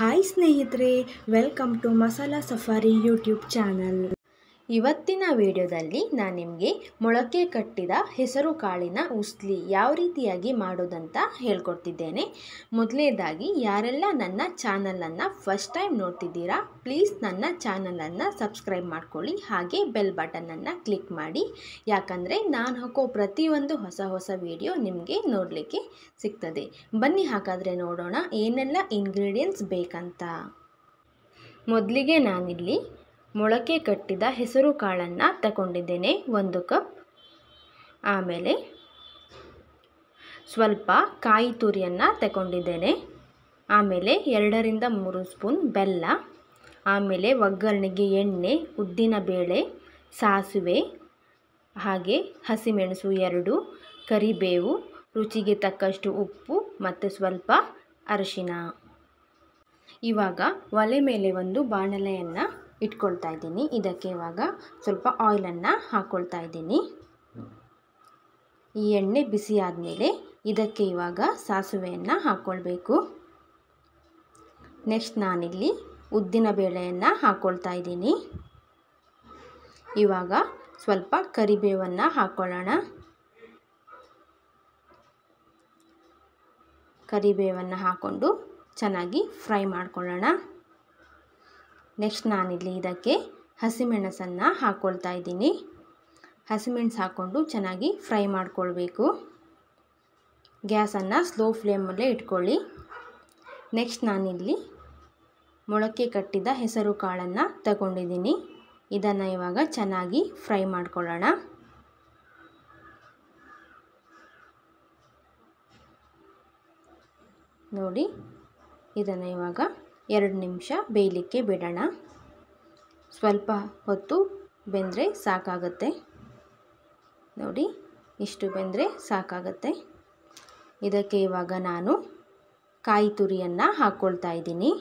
Hi ಸ್ನೇಹಿತರೆ, welcome to Masala Safari YouTube channel. ಇವತ್ತಿನ ವಿಡಿಯೋದಲ್ಲಿ ನಾನು ನಿಮಗೆ ಮೊಳಕೆ ಕಟ್ಟಿದ ಹೆಸರು ಕಾಳಿನ ಉಸ್ಲಿ ಯಾವ ರೀತಿಯಾಗಿ ಮಾಡೋದಂತ ಹೇಳ್ಕೊಡ್ತಿದ್ದೇನೆ. ಮೊದಲನೇದಾಗಿ ಯಾರೆಲ್ಲ ನನ್ನ ಚಾನಲನ್ನು ಫಸ್ಟ್ ಟೈಮ್ ನೋಡ್ತಿದ್ದೀರಾ, ಪ್ಲೀಸ್ ನನ್ನ ಚಾನಲನ್ನು ಸಬ್ಸ್ಕ್ರೈಬ್ ಮಾಡ್ಕೊಳ್ಳಿ, ಹಾಗೆ ಬೆಲ್ ಬಟನನ್ನು ಕ್ಲಿಕ್ ಮಾಡಿ. ಯಾಕಂದರೆ ನಾನು ಹಾಕೋ ಪ್ರತಿಯೊಂದು ಹೊಸ ವಿಡಿಯೋ ನಿಮಗೆ ನೋಡಲಿಕ್ಕೆ ಸಿಗ್ತದೆ. ಬನ್ನಿ ಹಾಗಾದರೆ ನೋಡೋಣ ಏನೆಲ್ಲ ಇಂಗ್ರೀಡಿಯೆಂಟ್ಸ್ ಬೇಕಂತ. ಮೊದಲಿಗೆ ನಾನಿಲ್ಲಿ ಮೊಳಕೆ ಕಟ್ಟಿದ ಹೆಸರು ಕಾಳನ್ನು ತಗೊಂಡಿದ್ದೇನೆ 1 ಕಪ್. ಆಮೇಲೆ ಸ್ವಲ್ಪ ಕಾಯಿ ತುರಿಯನ್ನು ತಗೊಂಡಿದ್ದೇನೆ. ಆಮೇಲೆ 2 ರಿಂದ 3 ಸ್ಪೂನ್ ಬೆಲ್ಲ. ಆಮೇಲೆ ಒಗ್ಗರಣೆಗೆ ಎಣ್ಣೆ, ಉದ್ದಿನ ಬೇಳೆ, ಸಾಸಿವೆ, ಹಾಗೆ ಹಸಿಮೆಣಸು 2, ಕರಿಬೇವು, ರುಚಿಗೆ ತಕ್ಕಷ್ಟು ಉಪ್ಪು ಮತ್ತು ಸ್ವಲ್ಪ ಅರಿಶಿನ. ಇವಾಗ ಒಲೆ ಮೇಲೆ ಒಂದು ಬಾಣಲೆಯನ್ನು ಇಟ್ಕೊಳ್ತಾ ಇದ್ದೀನಿ. ಇದಕ್ಕೆ ಇವಾಗ ಸ್ವಲ್ಪ ಆಯಿಲನ್ನು ಹಾಕ್ಕೊಳ್ತಾ ಇದ್ದೀನಿ. ಈ ಎಣ್ಣೆ ಬಿಸಿ ಆದಮೇಲೆ ಇದಕ್ಕೆ ಇವಾಗ ಸಾಸಿವೆಯನ್ನು ಹಾಕ್ಕೊಳ್ಬೇಕು. ನೆಕ್ಸ್ಟ್ ನಾನಿಲ್ಲಿ ಉದ್ದಿನ ಬೇಳೆಯನ್ನು ಹಾಕ್ಕೊಳ್ತಾ ಇದ್ದೀನಿ. ಇವಾಗ ಸ್ವಲ್ಪ ಕರಿಬೇವನ್ನು ಹಾಕ್ಕೊಳ್ಳೋಣ. ಕರಿಬೇವನ್ನು ಹಾಕ್ಕೊಂಡು ಚೆನ್ನಾಗಿ ಫ್ರೈ ಮಾಡ್ಕೊಳ್ಳೋಣ. ನೆಕ್ಸ್ಟ್ ನಾನಿಲ್ಲಿ ಇದಕ್ಕೆ ಹಸಿಮೆಣಸನ್ನು ಹಾಕ್ಕೊಳ್ತಾ ಇದ್ದೀನಿ. ಹಸಿಮೆಣಸು ಹಾಕ್ಕೊಂಡು ಚೆನ್ನಾಗಿ ಫ್ರೈ ಮಾಡ್ಕೊಳ್ಬೇಕು. ಗ್ಯಾಸನ್ನು ಸ್ಲೋ ಫ್ಲೇಮಲ್ಲೇ ಇಟ್ಕೊಳ್ಳಿ. ನೆಕ್ಸ್ಟ್ ನಾನಿಲ್ಲಿ ಮೊಳಕೆ ಕಟ್ಟಿದ ಹೆಸರು ಕಾಳನ್ನು ತಗೊಂಡಿದ್ದೀನಿ. ಇದನ್ನು ಇವಾಗ ಚೆನ್ನಾಗಿ ಫ್ರೈ ಮಾಡ್ಕೊಳ್ಳೋಣ. ನೋಡಿ, ಇದನ್ನು ಇವಾಗ 2 ನಿಮಿಷ ಬೇಯಲಿಕ್ಕೆ ಬಿಡೋಣ. ಸ್ವಲ್ಪ ಹೊತ್ತು ಬೆಂದರೆ ಸಾಕಾಗುತ್ತೆ. ನೋಡಿ, ಇಷ್ಟು ಬೆಂದರೆ ಸಾಕಾಗುತ್ತೆ. ಇದಕ್ಕೆ ಇವಾಗ ನಾನು ಕಾಯಿ ತುರಿಯನ್ನು ಹಾಕ್ಕೊಳ್ತಾ ಇದ್ದೀನಿ.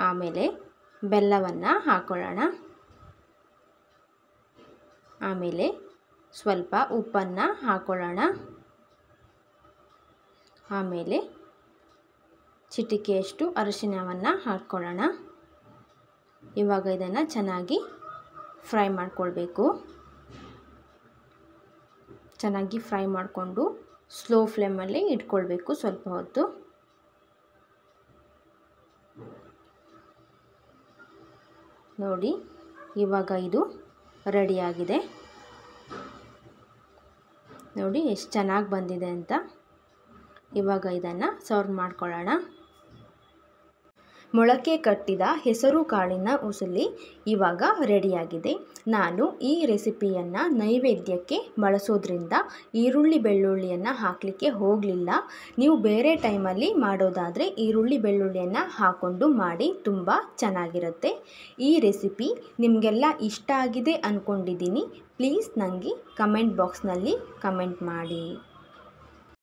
ಆಮೇಲೆ ಬೆಲ್ಲವನ್ನು ಹಾಕ್ಕೊಳ್ಳೋಣ. ಆಮೇಲೆ ಸ್ವಲ್ಪ ಉಪ್ಪನ್ನು ಹಾಕ್ಕೊಳ್ಳೋಣ. ಆಮೇಲೆ ಚಿಟಿಕೆಯಷ್ಟು ಅರಿಶಿನವನ್ನು ಹಾಕ್ಕೊಳ್ಳೋಣ. ಇವಾಗ ಇದನ್ನು ಚೆನ್ನಾಗಿ ಫ್ರೈ ಮಾಡ್ಕೊಳ್ಬೇಕು. ಚೆನ್ನಾಗಿ ಫ್ರೈ ಮಾಡಿಕೊಂಡು ಸ್ಲೋ ಫ್ಲೇಮಲ್ಲಿ ಇಟ್ಕೊಳ್ಬೇಕು ಸ್ವಲ್ಪ ಹೊತ್ತು. ನೋಡಿ, ಇವಾಗ ಇದು ರೆಡಿಯಾಗಿದೆ. ನೋಡಿ ಎಷ್ಟು ಚೆನ್ನಾಗಿ ಬಂದಿದೆ ಅಂತ. ಇವಾಗ ಇದನ್ನು ಸರ್ವ್ ಮಾಡ್ಕೊಳ್ಳೋಣ. ಮೊಳಕೆ ಕಟ್ಟಿದ ಹೆಸರು ಕಾಳಿನ ಉಸುಲಿ ಇವಾಗ ರೆಡಿಯಾಗಿದೆ. ನಾನು ಈ ರೆಸಿಪಿಯನ್ನು ನೈವೇದ್ಯಕ್ಕೆ ಬಳಸೋದ್ರಿಂದ ಈರುಳ್ಳಿ ಬೆಳ್ಳುಳ್ಳಿಯನ್ನು ಹಾಕಲಿಕ್ಕೆ ಹೋಗಲಿಲ್ಲ. ನೀವು ಬೇರೆ ಟೈಮಲ್ಲಿ ಮಾಡೋದಾದರೆ ಈರುಳ್ಳಿ ಬೆಳ್ಳುಳ್ಳಿಯನ್ನು ಹಾಕ್ಕೊಂಡು ಮಾಡಿ, ತುಂಬ ಚೆನ್ನಾಗಿರುತ್ತೆ. ಈ ರೆಸಿಪಿ ನಿಮಗೆಲ್ಲ ಇಷ್ಟ ಆಗಿದೆ ಅಂದ್ಕೊಂಡಿದ್ದೀನಿ. ಪ್ಲೀಸ್ ನನಗೆ ಕಮೆಂಟ್ ಬಾಕ್ಸ್ನಲ್ಲಿ ಕಮೆಂಟ್ ಮಾಡಿ.